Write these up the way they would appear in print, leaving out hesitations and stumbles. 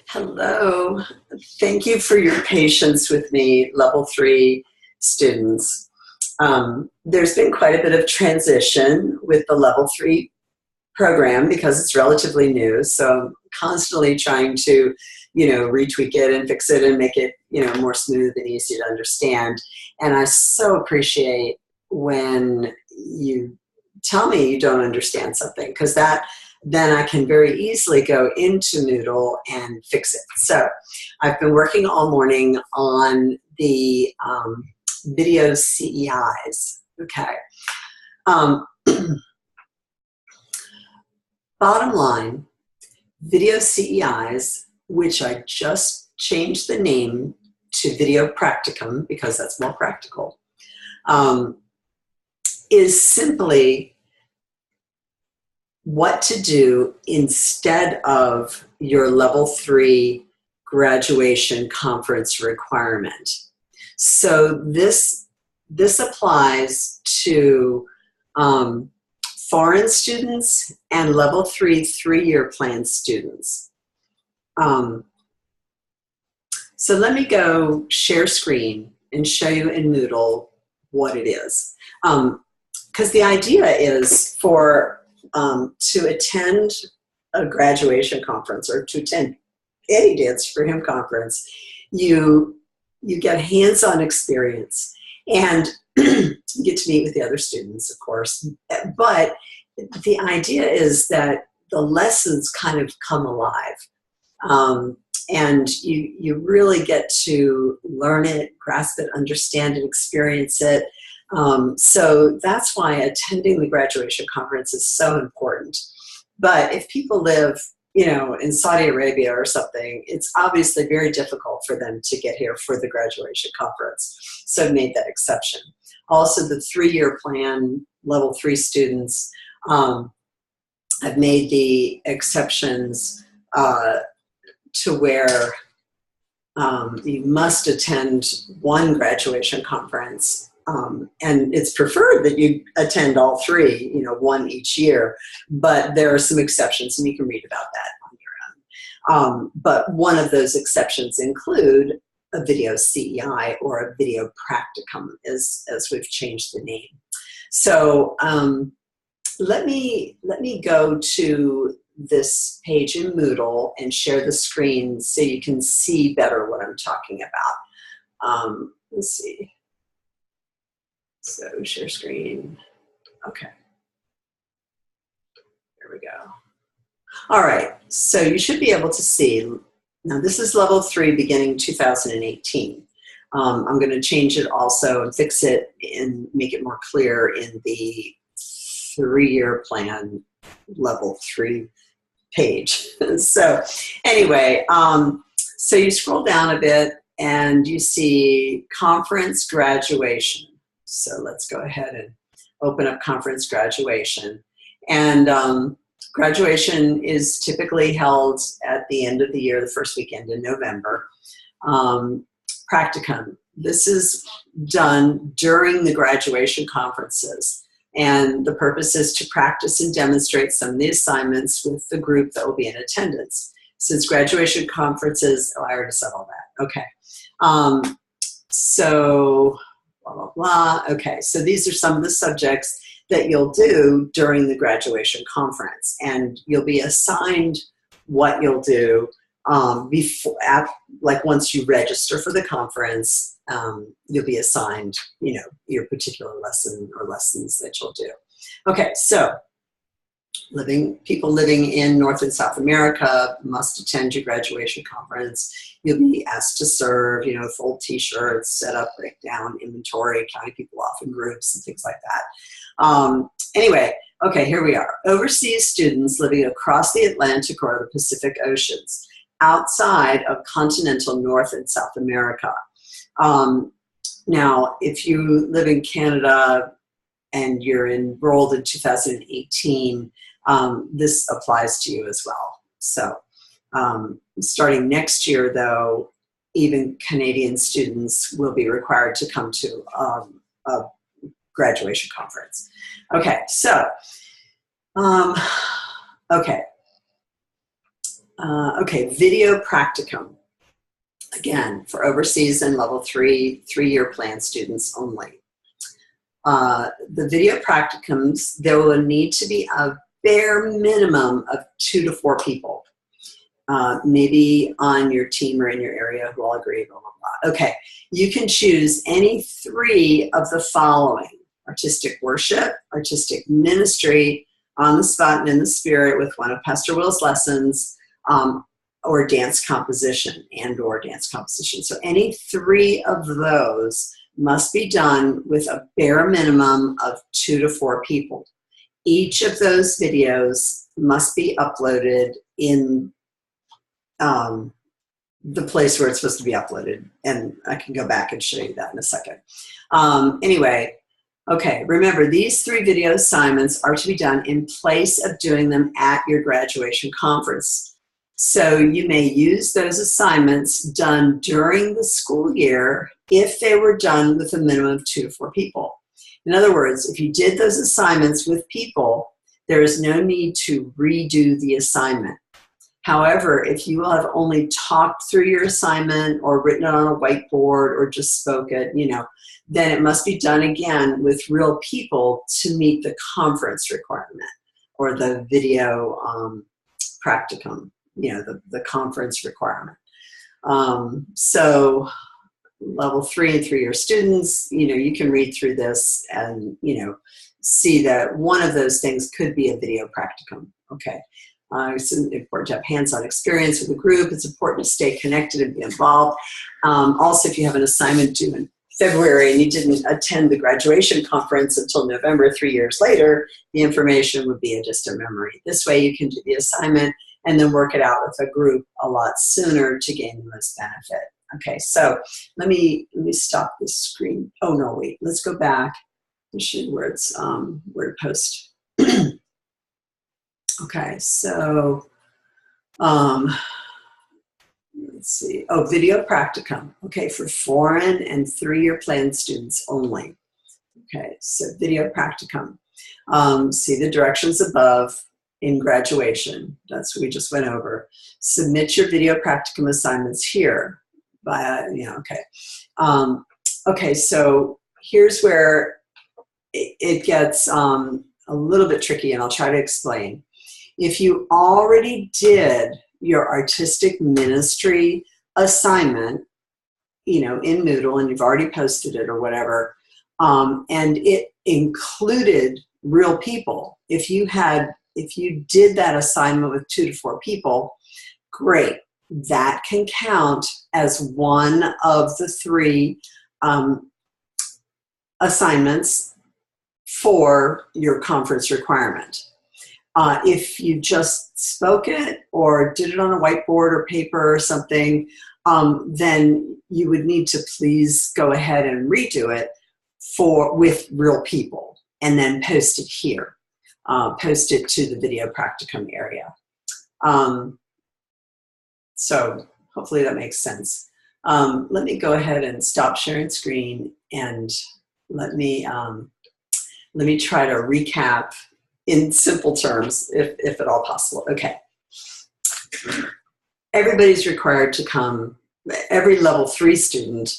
Hello. Thank you for your patience with me, level 3 students. There's been quite a bit of transition with the level 3 program because it's relatively new. So I'm constantly trying to, retweak it and fix it and make it, more smooth and easy to understand. And I so appreciate when you tell me you don't understand something, because then I can very easily go into Moodle and fix it. So I've been working all morning on the video CEIs. Okay. Bottom line, video CEIs, which I just changed the name to video Practicum because that's more practical, is simply what to do instead of your level 3 graduation conference requirement. So this applies to foreign students and level 3 3-year plan students. So let me go share screen and show you in Moodle what it is. Because the idea is to attend a graduation conference or to attend any Dance for Him conference, you get hands-on experience and you get to meet with the other students, of course. But the idea is that the lessons kind of come alive. And you really get to learn it, grasp it, understand it, experience it. So that's why attending the graduation conference is so important. But if people live, in Saudi Arabia or something, it's obviously very difficult for them to get here for the graduation conference. So I've made that exception. Also, the 3-year plan, level 3 students, I've made the exceptions to where you must attend one graduation conference. And it's preferred that you attend all 3, one each year, but there are some exceptions and you can read about that on your own. But one of those exceptions include a video CEI or a video Practicum as we've changed the name. So let me go to this page in Moodle and share the screen so you can see better what I'm talking about. Let's see. So share screen. Okay. There we go. All right. So you should be able to see. Now this is level 3 beginning 2018. I'm going to change it also and fix it and make it more clear in the 3-year plan level 3 page. So anyway, so you scroll down a bit and you see conference graduation. So let's go ahead and open up conference graduation. And graduation is typically held at the end of the year, the first weekend in November. Practicum. This is done during the graduation conferences. And the purpose is to practice and demonstrate some of the assignments with the group that will be in attendance. Since graduation conferences, I already said all that. Okay. So blah, blah, blah. Okay, so these are some of the subjects that you'll do during the graduation conference, and you'll be assigned what you'll do before, like once you register for the conference, you'll be assigned, your particular lesson or lessons that you'll do. Okay, so people living in North and South America must attend your graduation conference. You'll be asked to serve, fold t-shirts, set up, break down inventory, counting people off in groups and things like that. Anyway, okay, here we are. Overseas students living across the Atlantic or the Pacific Oceans outside of continental North and South America. Now, if you live in Canada and you're enrolled in 2018, this applies to you as well. So starting next year, though, even Canadian students will be required to come to a graduation conference. Okay, so, okay. Okay, video practicum. Again, for overseas and level 3, 3-year plan students only. The video practicums, there will need to be a bare minimum of 2 to 4 people. Maybe on your team or in your area who all agree, blah, blah, blah. Okay, you can choose any 3 of the following: artistic worship, artistic ministry, on the spot and in the spirit with one of Pastor Will's lessons, or dance composition or dance composition. So any 3 of those must be done with a bare minimum of 2 to 4 people. Each of those videos must be uploaded in the place where it's supposed to be uploaded. And I can go back and show you that in a second. Anyway, okay, remember these 3 video assignments are to be done in place of doing them at your graduation conference. So you may use those assignments done during the school year if they were done with a minimum of 2 to 4 people. In other words, if you did those assignments with people, there is no need to redo the assignment. However, if you will have only talked through your assignment or written it on a whiteboard or just spoke it, then it must be done again with real people to meet the conference requirement or the video practicum, the conference requirement. So level 3 and 3-year students, you can read through this and, see that one of those things could be a video practicum. Okay. It's important to have hands-on experience with the group. It's important to stay connected and be involved. Also, if you have an assignment due in February and you didn't attend the graduation conference until November 3 years later, the information would be a distant memory. This way you can do the assignment and then work it out with a group a lot sooner to gain the most benefit. Okay, so let me stop this screen. Oh no, wait, let's go back and show you where it's where to post. Okay, so let's see. Oh, video practicum. Okay, for foreign and 3-year plan students only. Okay, so video practicum. See the directions above in graduation. That's what we just went over. Submit your video practicum assignments here. Okay. Okay, so here's where it gets a little bit tricky, and I'll try to explain. If you already did your artistic ministry assignment, in Moodle, and you've already posted it or whatever, and it included real people, if you did that assignment with 2 to 4 people, great. That can count as one of the 3 assignments for your conference requirement. If you just spoke it or did it on a whiteboard or paper or something, then you would need to please go ahead and redo it with real people and then post it here. Post it to the video practicum area. So hopefully that makes sense. Let me go ahead and stop sharing screen and let me try to recap in simple terms, if at all possible. Okay. Everybody's required to come, every level 3 student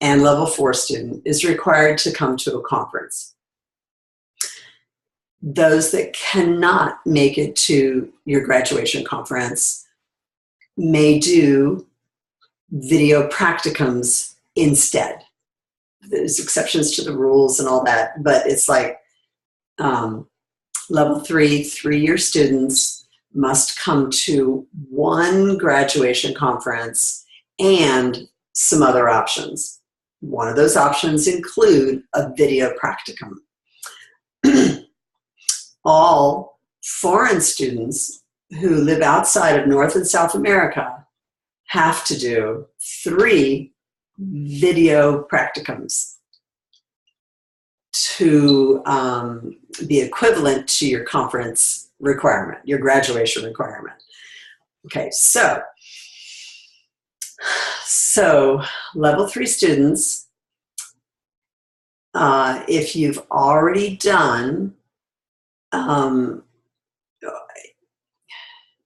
and level 4 student is required to come to a conference. Those that cannot make it to your graduation conference may do video practicums instead. There's exceptions to the rules and all that, but it's like level 3, 3-year students must come to one graduation conference and some other options. One of those options include a video practicum. All foreign students who live outside of North and South America have to do 3 video practicums to be equivalent to your conference requirement, your graduation requirement. Okay, so level 3 students, if you've already done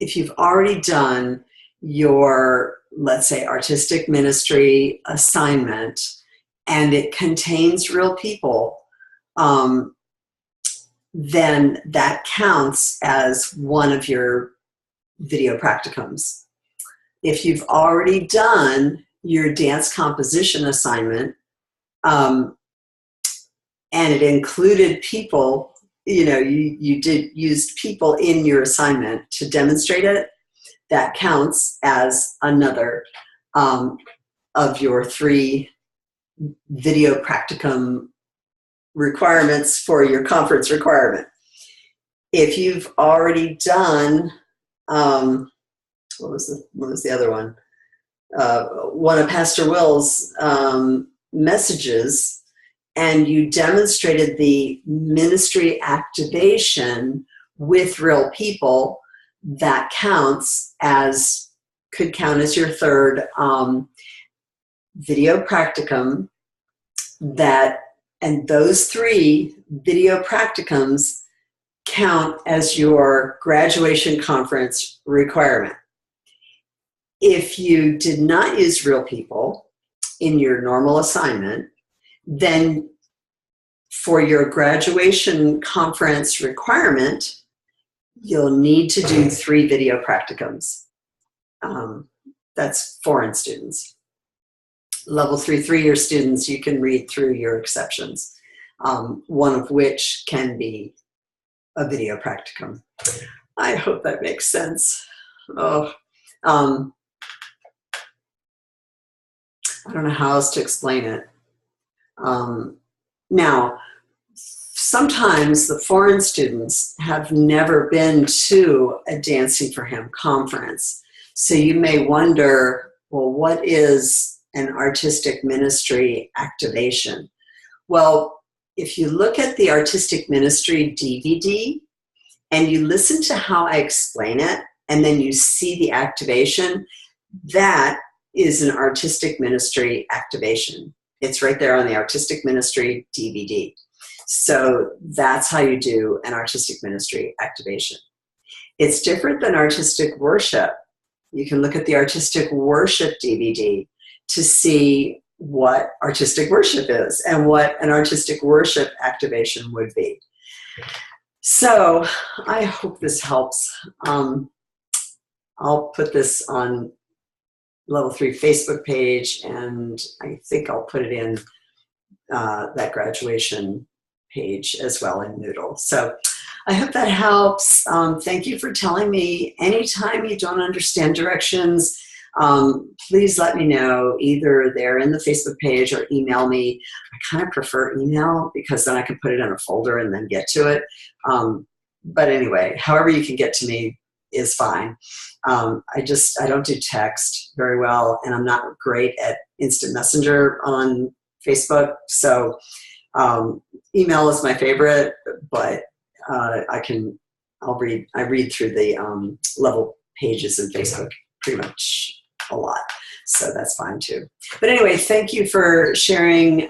if you've already done your, let's say, artistic ministry assignment and it contains real people, then that counts as one of your video practicums. If you've already done your dance composition assignment, and it included people, you did use people in your assignment to demonstrate it, that counts as another of your 3 video practicum requirements for your conference requirement. If you've already done, what was the other one? One of Pastor Will's messages, and you demonstrated the ministry activation with real people, that could count as your 3rd video practicum. And those 3 video practicums count as your graduation conference requirement. If you did not use real people in your normal assignment, then for your graduation conference requirement, you'll need to do 3 video practicums. That's foreign students. Level 3 3-year students, you can read through your exceptions, one of which can be a video practicum. I hope that makes sense. I don't know how else to explain it. Now, sometimes the foreign students have never been to a Dancing for Him conference. So you may wonder, well, what is an artistic ministry activation? Well, if you look at the artistic ministry DVD and you listen to how I explain it, and then you see the activation, that is an artistic ministry activation. It's right there on the artistic ministry DVD. So that's how you do an artistic ministry activation. It's different than artistic worship. You can look at the artistic worship DVD to see what artistic worship is and what an artistic worship activation would be. So I hope this helps. I'll put this on Level 3 Facebook page, and I think I'll put it in that graduation page as well in Moodle. So I hope that helps. Thank you for telling me. Anytime you don't understand directions, please let me know, either there in the Facebook page or email me. I kind of prefer email because then I can put it in a folder and then get to it. But anyway, however you can get to me is fine. I don't do text very well, and I'm not great at instant messenger on Facebook. So email is my favorite, but I read through the level pages in Facebook pretty much a lot. So that's fine too. But anyway, thank you for sharing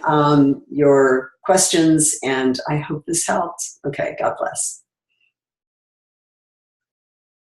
your questions, and I hope this helped. Okay, God bless.